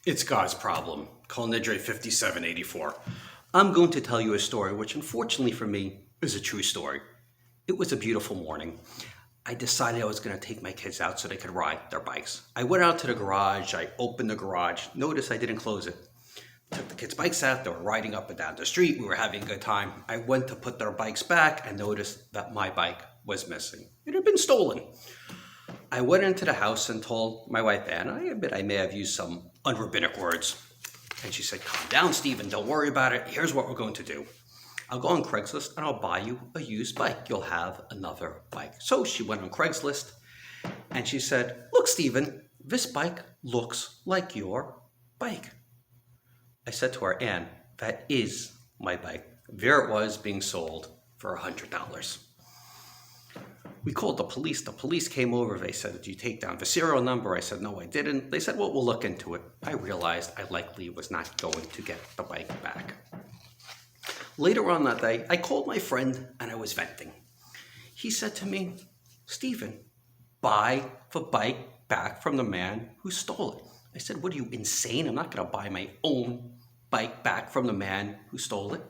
It's God's problem. Kol Nidre 5784. I'm going to tell you a story which, unfortunately for me, is a true story. It was a beautiful morning. I decided I was going to take my kids out so they could ride their bikes. I went out to the garage. I opened the garage. Notice I didn't close it. Took the kids' bikes out. They were riding up and down the street. We were having a good time. I went to put their bikes back and noticed that my bike was missing. It had been stolen. I went into the house and told my wife, Anne, I admit I may have used some unrabbinic words. And she said, calm down, Stephen, don't worry about it. Here's what we're going to do. I'll go on Craigslist and I'll buy you a used bike. You'll have another bike. So she went on Craigslist and she said, look, Stephen, this bike looks like your bike. I said to her, Anne, that is my bike. There it was being sold for $100. We called the police. The police came over. They said, did you take down the serial number? I said, no, I didn't. They said, well, we'll look into it. I realized I likely was not going to get the bike back. Later on that day, I called my friend and I was venting. He said to me, Stephen, buy the bike back from the man who stole it. I said, what are you, insane? I'm not going to buy my own bike back from the man who stole it.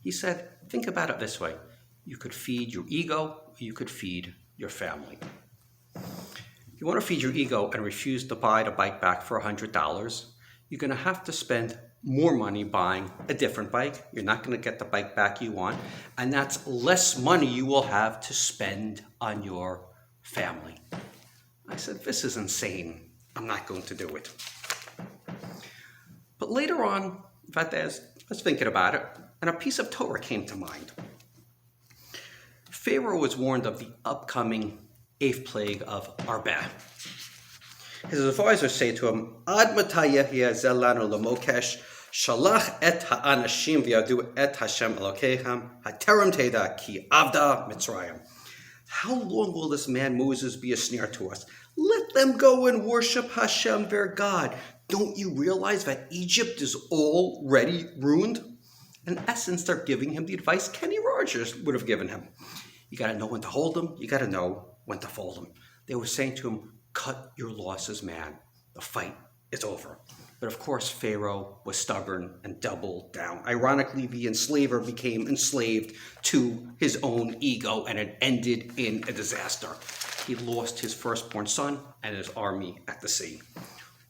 He said, think about it this way. You could feed your ego, or you could feed your family. If you want to feed your ego and refuse to buy the bike back for $100, you're going to have to spend more money buying a different bike. You're not going to get the bike back you want, and that's less money you will have to spend on your family. I said, this is insane. I'm not going to do it. But later on, in fact, I was thinking about it, and a piece of Torah came to mind. Pharaoh was warned of the upcoming 8th plague of Arbeh. His advisors say to him, Ad matay yehyeh zeh lanu lemokesh, shalach et ha'anashim v'yadu et Hashem Elokechem, haterem teda ki avda Mitzrayim. How long will this man Moses be a snare to us? Let them go and worship Hashem, their God. Don't you realize that Egypt is already ruined? In essence, they're giving him the advice Kenny Rogers would have given him. You got to know when to hold them. You got to know when to fold them. They were saying to him, cut your losses, man. The fight is over. But of course, Pharaoh was stubborn and doubled down. Ironically, the enslaver became enslaved to his own ego, and it ended in a disaster. He lost his firstborn son and his army at the sea.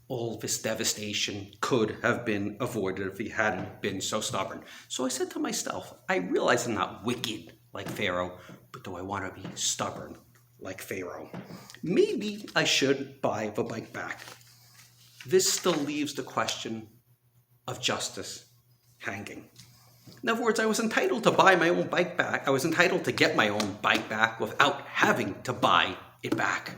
All this devastation could have been avoided if he hadn't been so stubborn. So I said to myself, I realize I'm not wicked like Pharaoh, but do I want to be stubborn like Pharaoh? Maybe I should buy the bike back. This still leaves the question of justice hanging. In other words, I was entitled to buy my own bike back. I was entitled to get my own bike back without having to buy it back.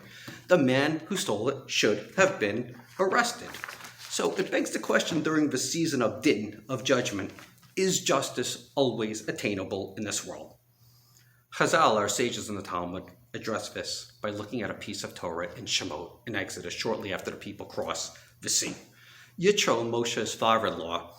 The man who stole it should have been arrested. So it begs the question during the season of din, of judgment, is justice always attainable in this world? Chazal, our sages in the Talmud, address this by looking at a piece of Torah in Shemot in Exodus shortly after the people cross the sea. Yitro, Moshe's father-in-law,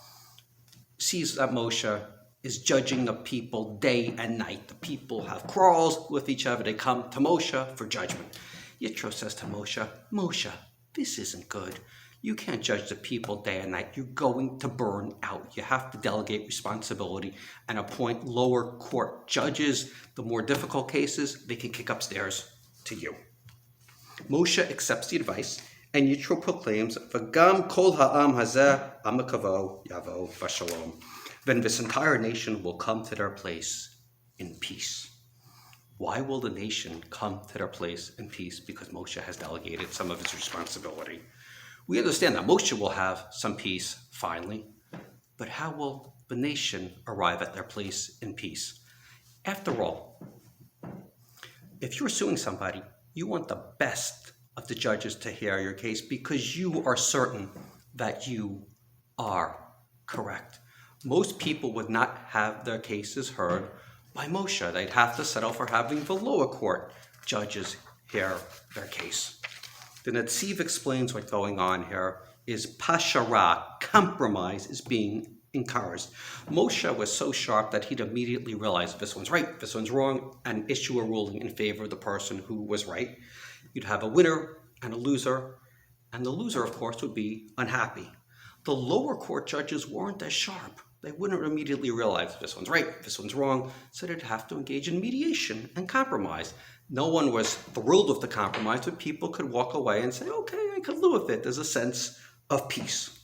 sees that Moshe is judging the people day and night. The people have quarrels with each other. They come to Moshe for judgment. Yitro says to Moshe, Moshe, this isn't good. You can't judge the people day and night. You're going to burn out. You have to delegate responsibility and appoint lower court judges. The more difficult cases, they can kick upstairs to you. Moshe accepts the advice, and Yitro proclaims, V'gam kol ha'am hazeh amakavo yavo v'shalom. Then this entire nation will come to their place in peace. Why will the nation come to their place in peace? Because Moshe has delegated some of his responsibility. We understand that Moshe will have some peace finally, but how will the nation arrive at their place in peace? After all, if you're suing somebody, you want the best of the judges to hear your case because you are certain that you are correct. Most people would not have their cases heard by Moshe. They'd have to settle for having the lower court judges hear their case. The Netziv explains what's going on here is pashara, compromise, is being encouraged. Moshe was so sharp that he'd immediately realize this one's right, this one's wrong, and issue a ruling in favor of the person who was right. You'd have a winner and a loser, and the loser, of course, would be unhappy. the lower court judges weren't as sharp. They wouldn't immediately realize this one's right, this one's wrong, so they'd have to engage in mediation and compromise. No one was thrilled with the compromise, but people could walk away and say, okay, I could live with it. There's a sense of peace.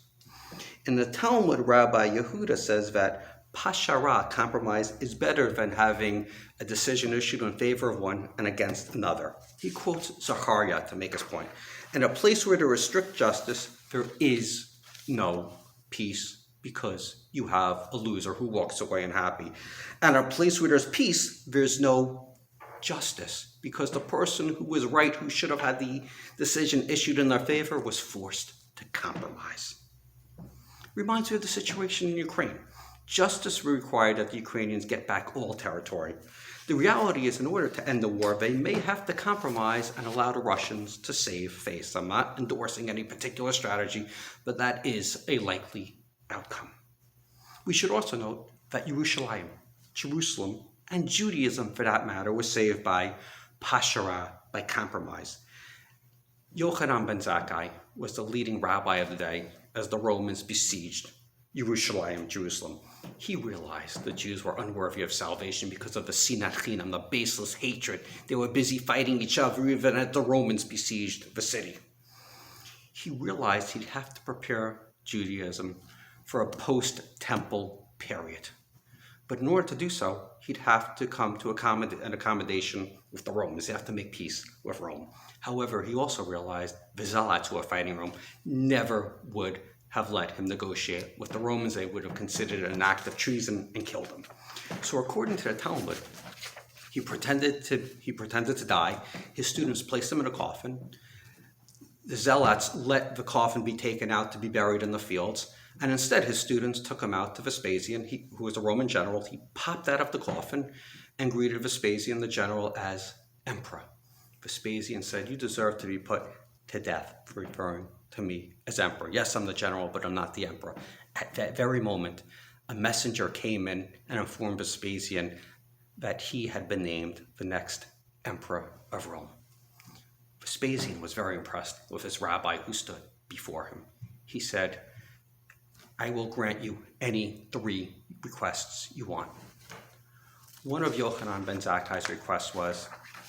In the Talmud, Rabbi Yehuda says that pashara, compromise, is better than having a decision issued in favor of one and against another. He quotes Zachariah to make his point. In a place where there is strict justice, there is no peace because you have a loser who walks away unhappy. And a place where there's peace, there's no justice because the person who was right, who should have had the decision issued in their favor, was forced to compromise. Reminds me of the situation in Ukraine. Justice required that the Ukrainians get back all territory. The reality is, in order to end the war, they may have to compromise and allow the Russians to save face. I'm not endorsing any particular strategy, but that is a likely outcome. We should also note that Jerusalem, and Judaism for that matter, was saved by pashara, by compromise. Yochanan ben Zakkai was the leading rabbi of the day as the Romans besieged Jerusalem. He realized the Jews were unworthy of salvation because of the sinat chinam, the baseless hatred. They were busy fighting each other even as the Romans besieged the city. He realized he'd have to prepare Judaism for a post-temple period. But in order to do so, he'd have to come to an accommodation with the Romans. He'd have to make peace with Rome. However, he also realized the Zealots who were fighting Rome never would have let him negotiate with the Romans. They would have considered it an act of treason and killed him. So according to the Talmud, he pretended to die. His students placed him in a coffin. The Zealots let the coffin be taken out to be buried in the fields. And instead, his students took him out to Vespasian, who was a Roman general. He popped out of the coffin and greeted Vespasian, the general, as emperor. Vespasian said, "You deserve to be put to death for referring to me as emperor. Yes, I'm the general, but I'm not the emperor." At that very moment, a messenger came in and informed Vespasian that he had been named the next emperor of Rome. Vespasian was very impressed with his rabbi who stood before him. He said, "I will grant you any 3 requests you want." One of Yochanan ben Zakkai's requests was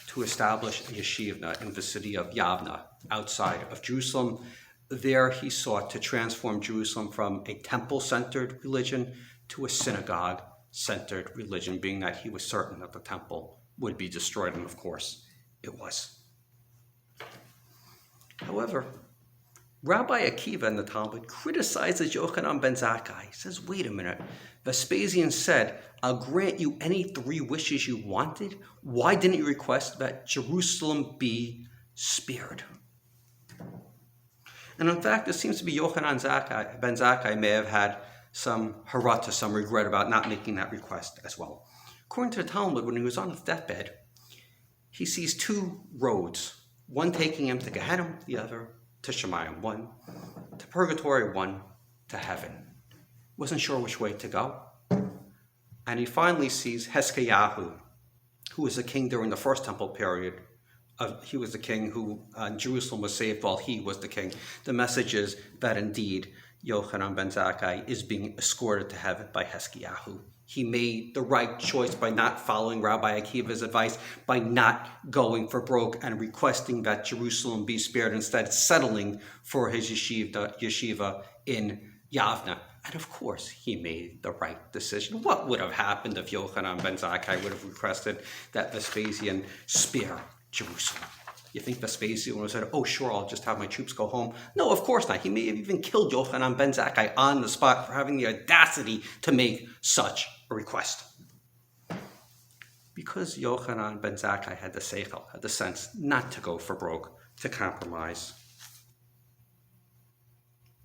to establish a yeshiva in the city of Yavna, outside of Jerusalem. There he sought to transform Jerusalem from a temple-centered religion to a synagogue-centered religion, being that he was certain that the temple would be destroyed, and of course, it was. However, Rabbi Akiva in the Talmud criticizes Yochanan ben Zakkai. He says, wait a minute, Vespasian said, "I'll grant you any 3 wishes you wanted. Why didn't you request that Jerusalem be spared?" And in fact, it seems to be Yochanan ben Zakkai may have had some harata, some regret about not making that request as well. According to the Talmud, when he was on his deathbed, he sees 2 roads, one taking him to Gehenna, the other to Shemayim, one to purgatory, one to heaven. Wasn't sure which way to go. And he finally sees Hezekiah, who was a king during the first temple period. He was the king who Jerusalem was saved while he was the king. The message is that indeed Yochanan ben Zakkai is being escorted to heaven by Hezekiah. He made the right choice by not following Rabbi Akiva's advice, by not going for broke and requesting that Jerusalem be spared, instead settling for his yeshiva in Yavna. And of course, he made the right decision. What would have happened if Yochanan ben Zakkai would have requested that Vespasian spare Jerusalem? You think Vespasian would have said, "Oh, sure, I'll just have my troops go home"? No, of course not. He may have even killed Yochanan ben Zakkai on the spot for having the audacity to make such a request. Because Yochanan ben Zakkai had the seichel, had the sense not to go for broke, to compromise,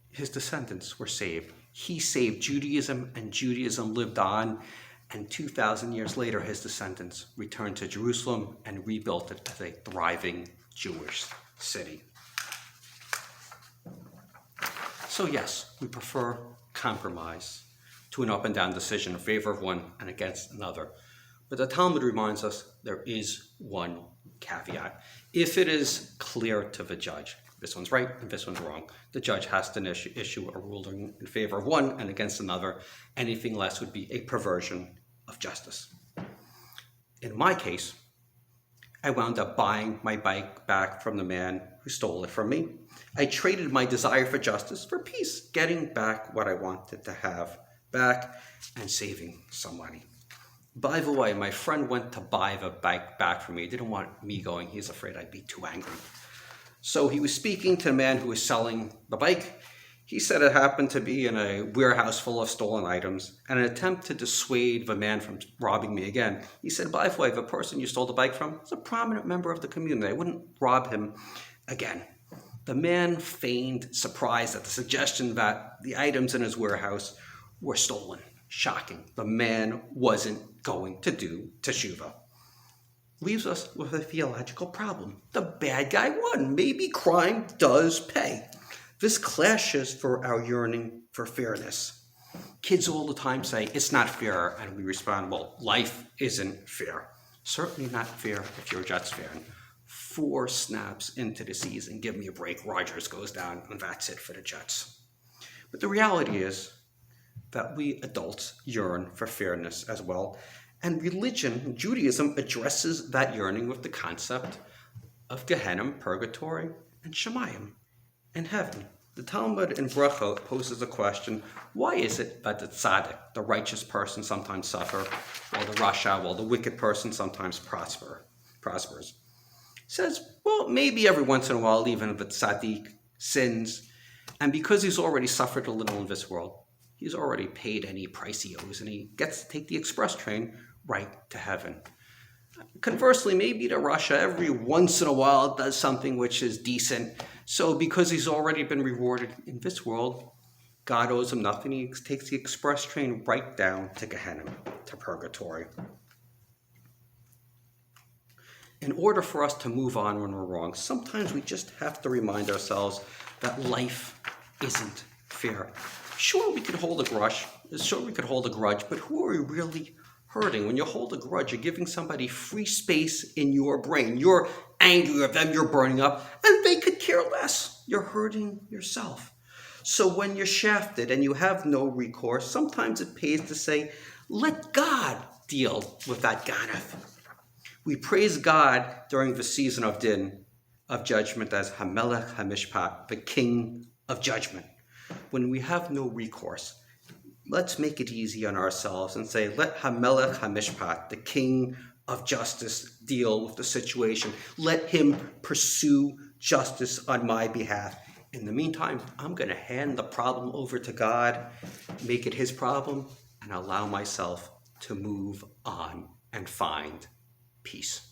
his descendants were saved. He saved Judaism, and Judaism lived on. And 2,000 years later, his descendants returned to Jerusalem and rebuilt it as a thriving Jewish city. So yes, we prefer compromise to an up and down decision in favor of one and against another. But the Talmud reminds us there is one caveat. If it is clear to the judge This one's right and this one's wrong. The judge has to issue a ruling in favor of one and against another. Anything less would be a perversion of justice. In my case, I wound up buying my bike back from the man who stole it from me. I traded my desire for justice for peace, getting back what I wanted to have back and saving some money. By the way, my friend went to buy the bike back for me. He didn't want me going. He was afraid I'd be too angry. So he was speaking to the man who was selling the bike. He said it happened to be in a warehouse full of stolen items. And in an attempt to dissuade the man from robbing me again, he said, by the way, the person you stole the bike from is a prominent member of the community. I wouldn't rob him again. The man feigned surprise at the suggestion that the items in his warehouse were stolen. Shocking. The man wasn't going to do teshuvah. Leaves us with a theological problem. The bad guy won. Maybe crime does pay. This clashes for our yearning for fairness. Kids all the time say, it's not fair, and we respond, well, life isn't fair. Certainly not fair if you're a Jets fan. 4 snaps into the season, give me a break, Rodgers goes down, and that's it for the Jets. But the reality is that we adults yearn for fairness as well, and religion, Judaism, addresses that yearning with the concept of Gehenna, purgatory, and Shemayim, in heaven. The Talmud in Brachot poses a question: why is it that the tzaddik, the righteous person, sometimes suffer, while the rasha, while the wicked person, sometimes prospers? It says, well, maybe every once in a while, even the tzaddik sins, and because he's already suffered a little in this world, he's already paid any price he owes, and he gets to take the express train right to heaven. Conversely, maybe the rasha every once in a while does something which is decent. So because he's already been rewarded in this world, God owes him nothing. He takes the express train right down to Gehenna, to purgatory. In order for us to move on when we're wrong, sometimes we just have to remind ourselves that life isn't fair. Sure, we could hold a grudge. But who are we really hurting? When you hold a grudge, you're giving somebody free space in your brain. You're angry at them, you're burning up, and they could care less. You're hurting yourself. So when you're shafted and you have no recourse, sometimes it pays to say, let God deal with that ganath. We praise God during the season of din, of judgment, as Hamelech HaMishpat, the King of Judgment. When we have no recourse, let's make it easy on ourselves and say, let Hamelech HaMishpat, the King of Justice, deal with the situation. Let him pursue justice on my behalf. In the meantime, I'm going to hand the problem over to God, make it his problem, and allow myself to move on and find peace.